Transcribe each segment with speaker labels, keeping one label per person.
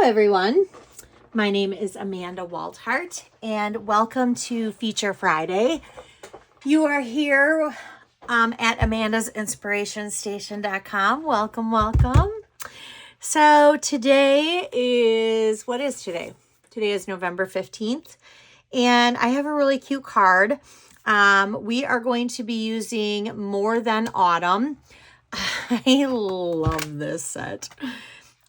Speaker 1: everyone. My name is Amanda Waldhart, and welcome to Feature Friday. You are here at amandasinspirationstation.com. Welcome, welcome. So today is, what is today? Today is November 15th, and I have a really cute card. We are going to be using More Than Autumn. I love this set.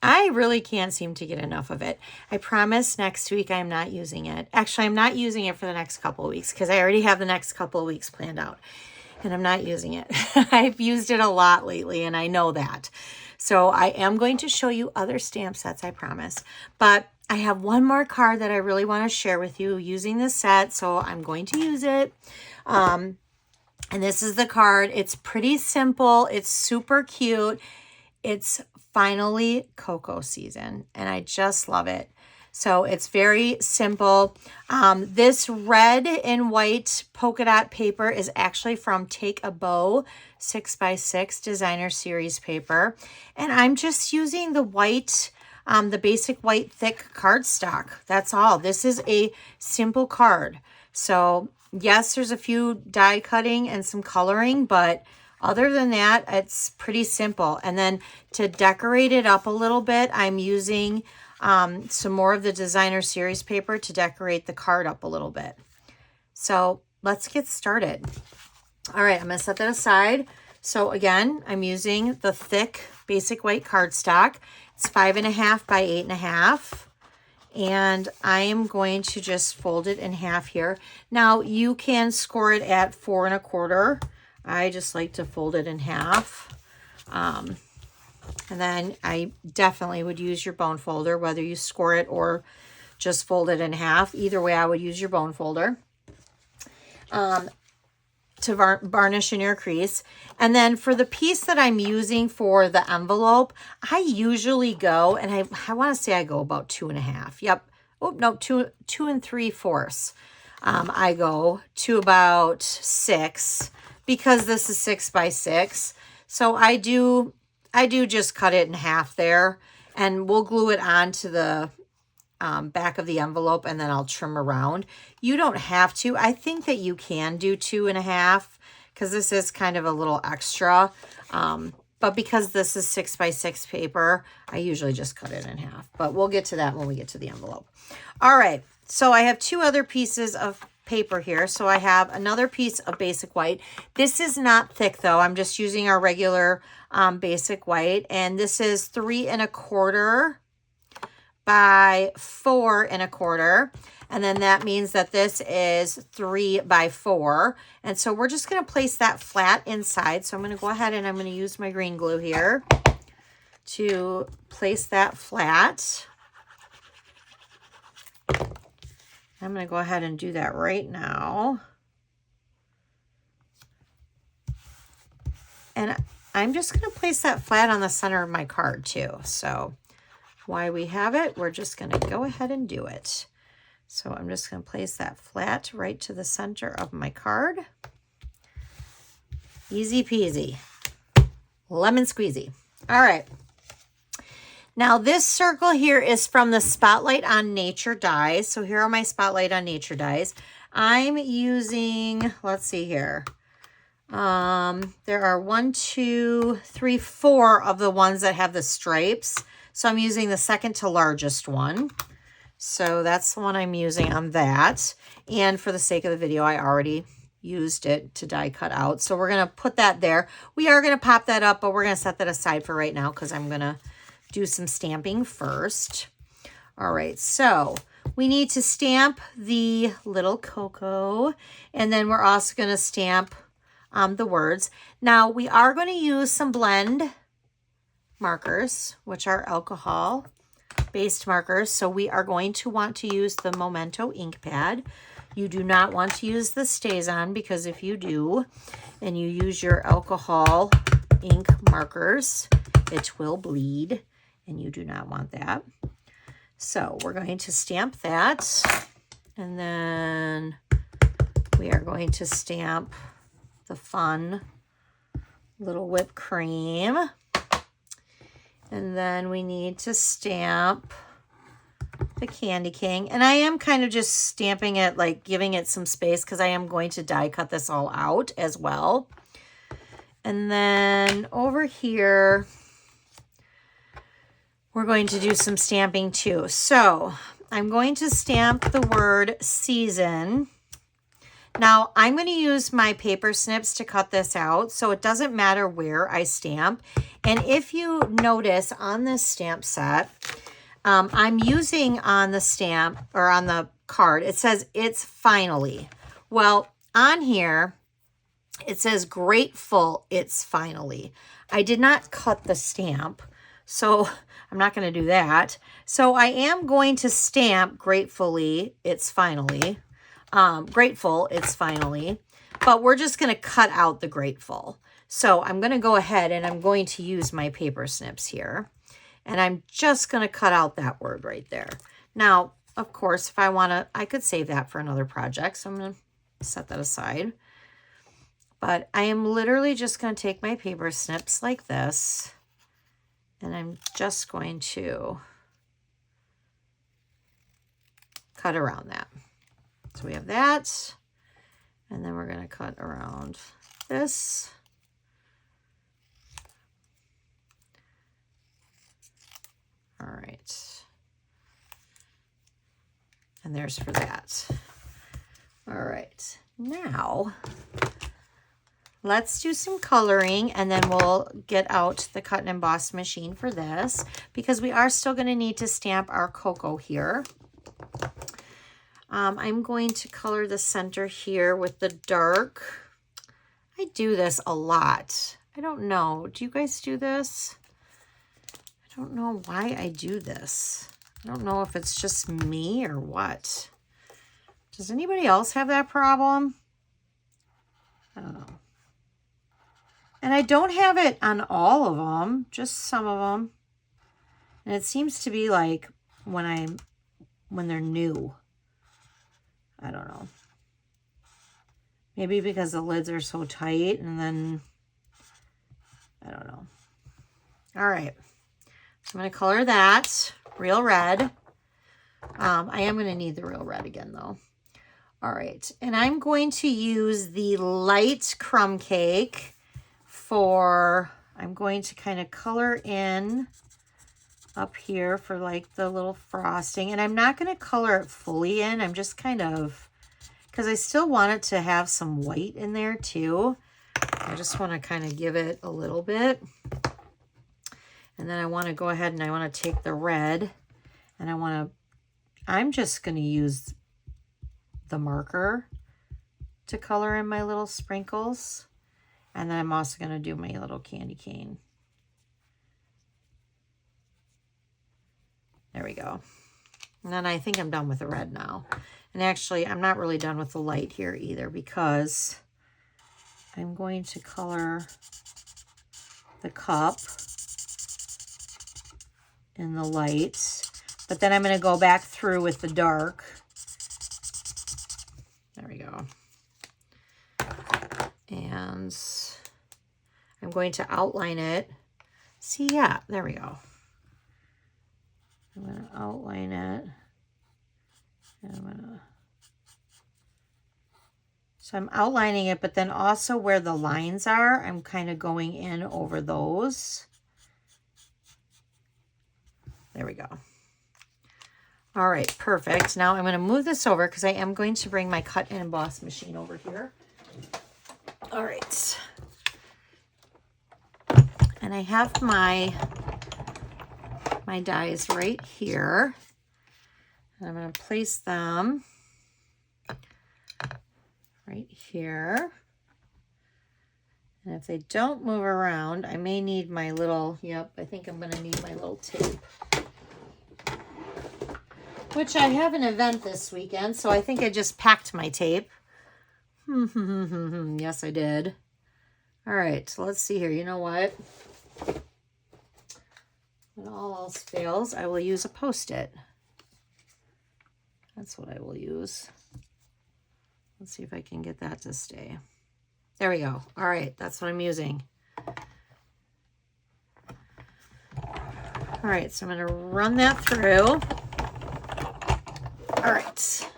Speaker 1: I really can't seem to get enough of it. I promise next week I'm not using it. Actually, I'm not using it for the next couple of weeks because I already have the next couple of weeks planned out. And I'm not using it. I've used it a lot lately, and I know that. So I am going to show you other stamp sets, I promise. But I have one more card that I really want to share with you using this set, so I'm going to use it. And this is the card. It's pretty simple. It's super cute. It's finally cocoa season, and I just love it. So it's very simple. This red and white polka dot paper is actually from Take a Bow 6x6 designer series paper. And I'm just using the white, the basic white thick cardstock. That's all. This is a simple card. So yes, there's a few die cutting and some coloring, but other than that, it's pretty simple. And then to decorate it up a little bit, I'm using some more of the designer series paper to decorate the card up a little bit. So let's get started. All right, I'm going to set that aside. So again, I'm using the thick basic white cardstock. It's 5.5 by 8.5. And I am going to just fold it in half here. Now you can score it at 4 1/4. I just like to fold it in half. And then I definitely would use your bone folder, whether you score it or just fold it in half. Either way, I would use your bone folder to varnish in your crease. And then for the piece that I'm using for the envelope, I usually go, and I want to say I go about 2.5. Yep. Oh, no, 2 3/4. I go to about 6. Because this is 6x6. So I do just cut it in half there, and we'll glue it onto the back of the envelope, and then I'll trim around. You don't have to. I think that you can do 2.5 because this is kind of a little extra. But because this is 6x6 paper, I usually just cut it in half. But we'll get to that when we get to the envelope. All right. So I have 2 other pieces of paper here. So I have another piece of basic white. This is not thick though. I'm just using our regular basic white. And this is 3 1/4 by 4 1/4. And then that means that this is 3 by 4. And so we're just going to place that flat inside. So I'm going to go ahead and I'm going to use my green glue here to place that flat. I'm going to go ahead and do that right now. And I'm just going to place that flat on the center of my card too. So while we have it, we're just going to go ahead and do it. So I'm just going to place that flat right to the center of my card. Easy peasy. Lemon squeezy. All right. Now this circle here is from the Spotlight on Nature dies. So here are my Spotlight on Nature dies. I'm using, let's see here. There are 1, 2, 3, 4 of the ones that have the stripes. So I'm using the second to largest one. So that's the one I'm using on that. And for the sake of the video, I already used it to die cut out. So we're going to put that there. We are going to pop that up, but we're going to set that aside for right now because I'm going to do some stamping first. All right, so we need to stamp the little cocoa, and then we're also going to stamp the words. Now we are going to use some blend markers, which are alcohol based markers. So we are going to want to use the Memento ink pad. You do not want to use the StazOn because if you do and you use your alcohol ink markers, it will bleed. And you do not want that. So we're going to stamp that. And then we are going to stamp the fun little whipped cream. And then we need to stamp the candy cane. And I am kind of just stamping it, like giving it some space because I am going to die cut this all out as well. And then over here, we're going to do some stamping too. So I'm going to stamp the word season. Now I'm going to use my paper snips to cut this out, so it doesn't matter where I stamp. And if you notice on this stamp set, I'm using on the stamp or on the card, it says it's finally. Well, on here, it says grateful it's finally. I did not cut the stamp, so I'm not going to do that. So I am going to stamp gratefully it's finally. Grateful it's finally. But we're just going to cut out the grateful. So I'm going to go ahead and I'm going to use my paper snips here. And I'm just going to cut out that word right there. Now, of course, if I want to, I could save that for another project. So I'm going to set that aside. But I am literally just going to take my paper snips like this. And I'm just going to cut around that. So we have that. And then we're going to cut around this. All right. And there's for that. All right. Now, let's do some coloring and then we'll get out the cut and emboss machine for this because we are still going to need to stamp our cocoa here. I'm going to color the center here with the dark. I do this a lot. I don't know. Do you guys do this? I don't know why I do this. I don't know if it's just me or what. Does anybody else have that problem? I don't know. And I don't have it on all of them, just some of them. And it seems to be like when they're new. I don't know. Maybe because the lids are so tight and then, I don't know. All right. So I'm going to color that real red. I am going to need the real red again though. All right. And I'm going to use the light crumb cake for, I'm going to kind of color in up here for like the little frosting. And I'm not going to color it fully in. I'm just kind of, because I still want it to have some white in there too. I just want to kind of give it a little bit. And then I want to go ahead and I want to take the red and I'm just going to use the marker to color in my little sprinkles. And then I'm also going to do my little candy cane. There we go. And then I think I'm done with the red now. And actually, I'm not really done with the light here either because I'm going to color the cup in the light. But then I'm going to go back through with the dark. There we go. And I'm going to outline it. See, yeah, there we go. I'm going to outline it. And so I'm outlining it, but then also where the lines are, I'm kind of going in over those. There we go. All right, perfect. Now I'm going to move this over because I am going to bring my cut and emboss machine over here. All right. And I have my dies right here. And I'm going to place them right here. And if they don't move around, I may need my little, yep, I think I'm going to need my little tape. Which I have an event this weekend, so I think I just packed my tape. Yes, I did. All right, so let's see here. You know what? When all else fails, I will use a Post-it. That's what I will use. Let's see if I can get that to stay. There we go. All right, that's what I'm using. All right, so I'm going to run that through. All right.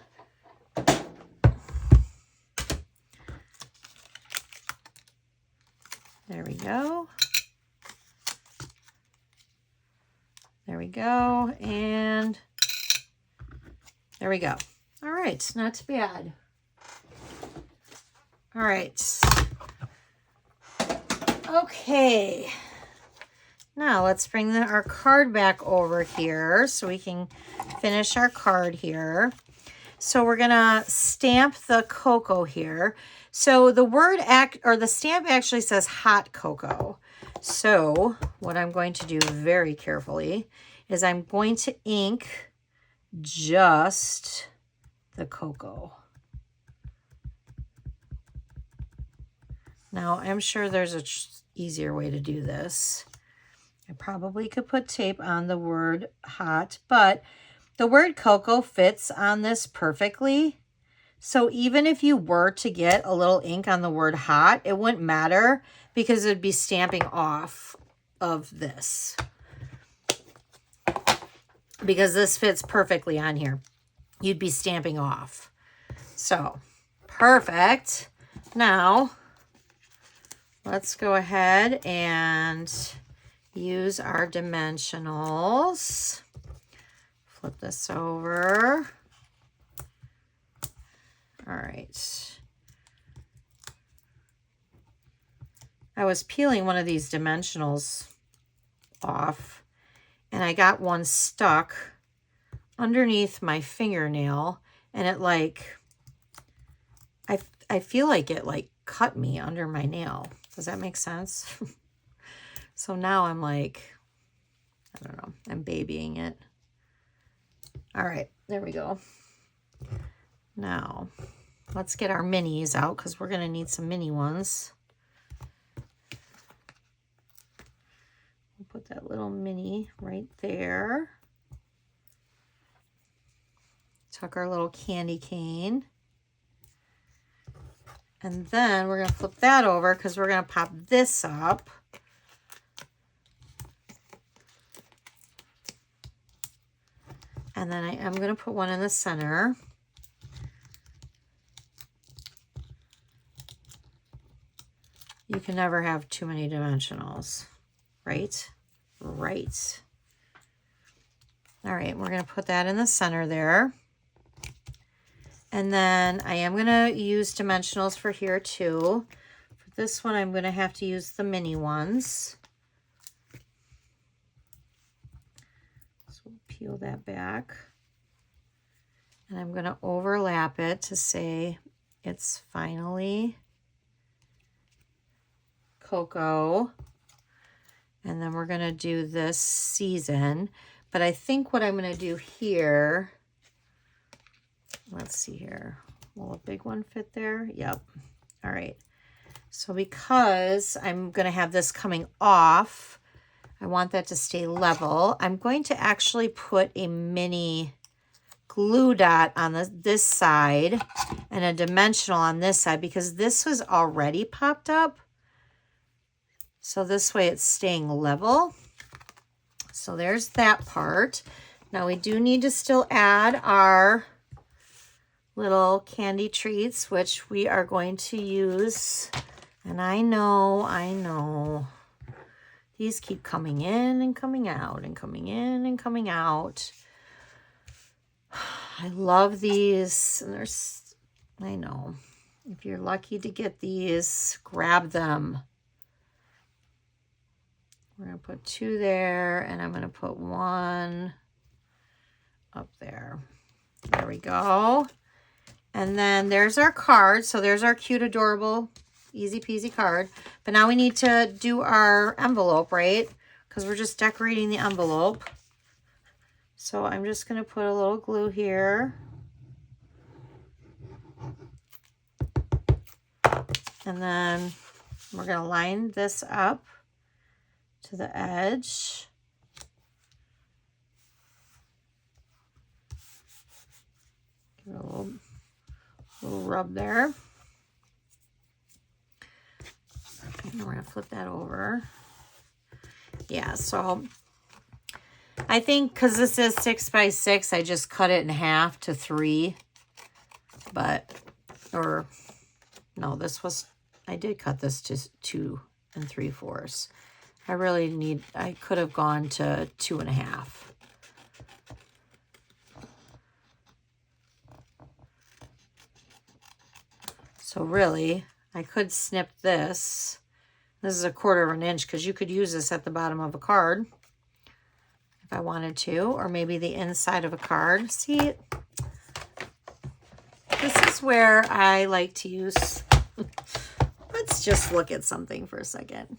Speaker 1: There we go. There we go. And there we go. All right, not too bad. All right. Okay. Now let's bring our card back over here so we can finish our card here. So we're gonna stamp the cocoa here. So the the stamp actually says hot cocoa. So what I'm going to do very carefully is I'm going to ink just the cocoa. Now I'm sure there's an easier way to do this. I probably could put tape on the word hot, but the word cocoa fits on this perfectly. So even if you were to get a little ink on the word hot, it wouldn't matter because it would be stamping off of this. Because this fits perfectly on here. You'd be stamping off. So, perfect. Now, let's go ahead and use our dimensionals. Flip this over. All right. I was peeling one of these dimensionals off and I got one stuck underneath my fingernail and it I feel like it cut me under my nail. Does that make sense? So now I'm I don't know, I'm babying it. All right, there we go. Now, let's get our minis out because we're going to need some mini ones. We'll put that little mini right there. Tuck our little candy cane. And then we're going to flip that over because we're going to pop this up. And then I am going to put one in the center. You can never have too many dimensionals, right? Right. All right, we're going to put that in the center there. And then I am going to use dimensionals for here too. For this one, I'm going to have to use the mini ones. So we'll peel that back. And I'm going to overlap it to say it's finally cocoa. And then we're going to do this season. But I think what I'm going to do here, let's see here. Will a big one fit there? Yep. All right. So because I'm going to have this coming off, I want that to stay level. I'm going to actually put a mini glue dot on this side and a dimensional on this side because this was already popped up. So this way it's staying level. So there's that part. Now we do need to still add our little candy treats, which we are going to use. And I know. These keep coming in and coming out and coming in and coming out. I love these. And I know. If you're lucky to get these, grab them. We're going to put 2 there, and I'm going to put 1 up there. There we go. And then there's our card. So there's our cute, adorable, easy peasy card. But now we need to do our envelope, right? Because we're just decorating the envelope. So I'm just going to put a little glue here. And then we're going to line this up to the edge. Give it a little rub there. And we're going to flip that over. Yeah, so I think because this is 6 by 6, I just cut it in half to 3. But, or, no, this was, I did cut this to 2 3/4. I really need, I could have gone to 2 1/2. So really, I could snip this. This is 1/4 of an inch because you could use this at the bottom of a card if I wanted to, or maybe the inside of a card. See, this is where I like to use, let's just look at something for a second.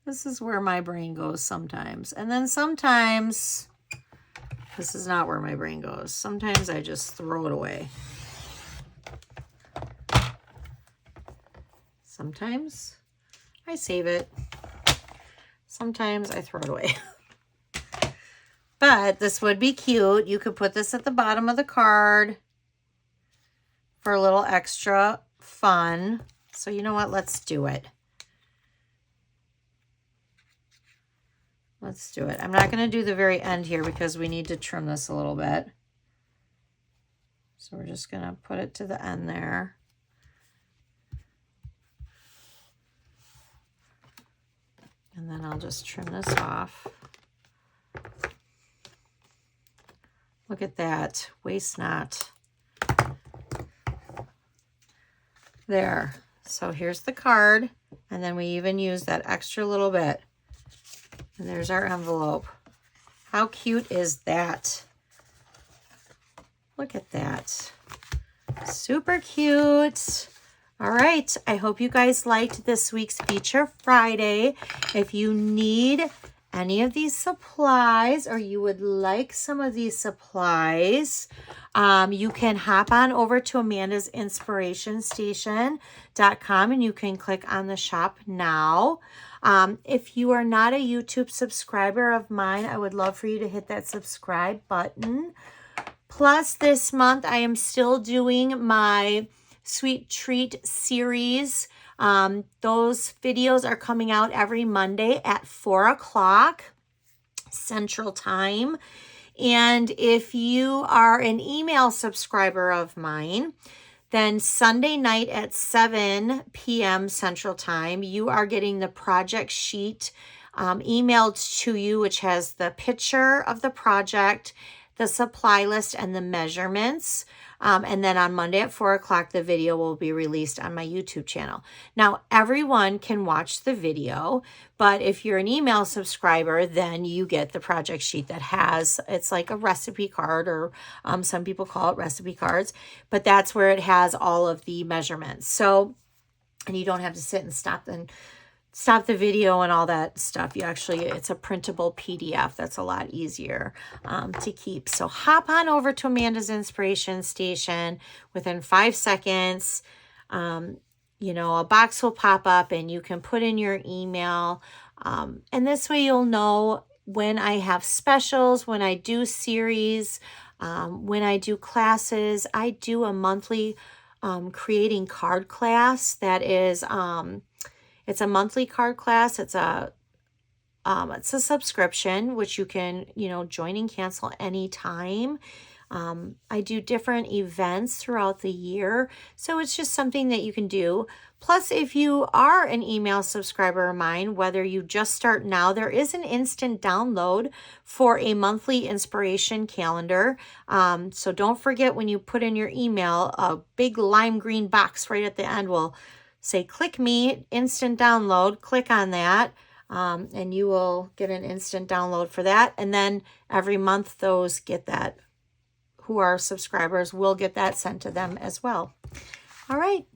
Speaker 1: This is where my brain goes sometimes. And then sometimes, this is not where my brain goes. Sometimes I just throw it away. Sometimes I save it. Sometimes I throw it away. But this would be cute. You could put this at the bottom of the card for a little extra fun. So you know what? Let's do it. Let's do it. I'm not going to do the very end here because we need to trim this a little bit. So we're just going to put it to the end there. And then I'll just trim this off. Look at that. Waste not. There. So here's the card. And then we even use that extra little bit. And there's our envelope. How cute is that? Look at that. Super cute. All right, I hope you guys liked this week's Feature Friday. If you need any of these supplies or you would like some of these supplies, you can hop on over to amandasinspirationstation.com and you can click on the shop now. If you are not a YouTube subscriber of mine, I would love for you to hit that subscribe button. Plus, this month I am still doing my Sweet Treat series. Those videos are coming out every Monday at 4 o'clock Central Time. And if you are an email subscriber of mine, then Sunday night at 7 p.m. Central Time, you are getting the project sheet emailed to you, which has the picture of the project, the supply list, and the measurements. And then on Monday at 4 o'clock, the video will be released on my YouTube channel. Now, everyone can watch the video, but if you're an email subscriber, then you get the project sheet that has, it's like a recipe card, or some people call it recipe cards, but that's where it has all of the measurements. So, and you don't have to sit and stop the video and all that stuff. You actually, it's a printable PDF. That's a lot easier to keep. So hop on over to Amanda's Inspiration Station. Within 5 seconds, you know, a box will pop up and you can put in your email. And this way you'll know when I have specials, when I do series, when I do classes. I do a monthly creating card class that is... it's a monthly card class. It's a subscription, which you can, you know, join and cancel anytime. I do different events throughout the year. So it's just something that you can do. Plus, if you are an email subscriber of mine, whether you just start now, there is an instant download for a monthly inspiration calendar. So don't forget, when you put in your email, a big lime green box right at the end will say, click me, instant download. Click on that, and you will get an instant download for that. And then every month, those get that, who are subscribers, will get that sent to them as well. All right.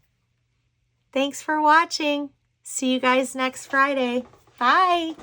Speaker 1: Thanks for watching. See you guys next Friday. Bye.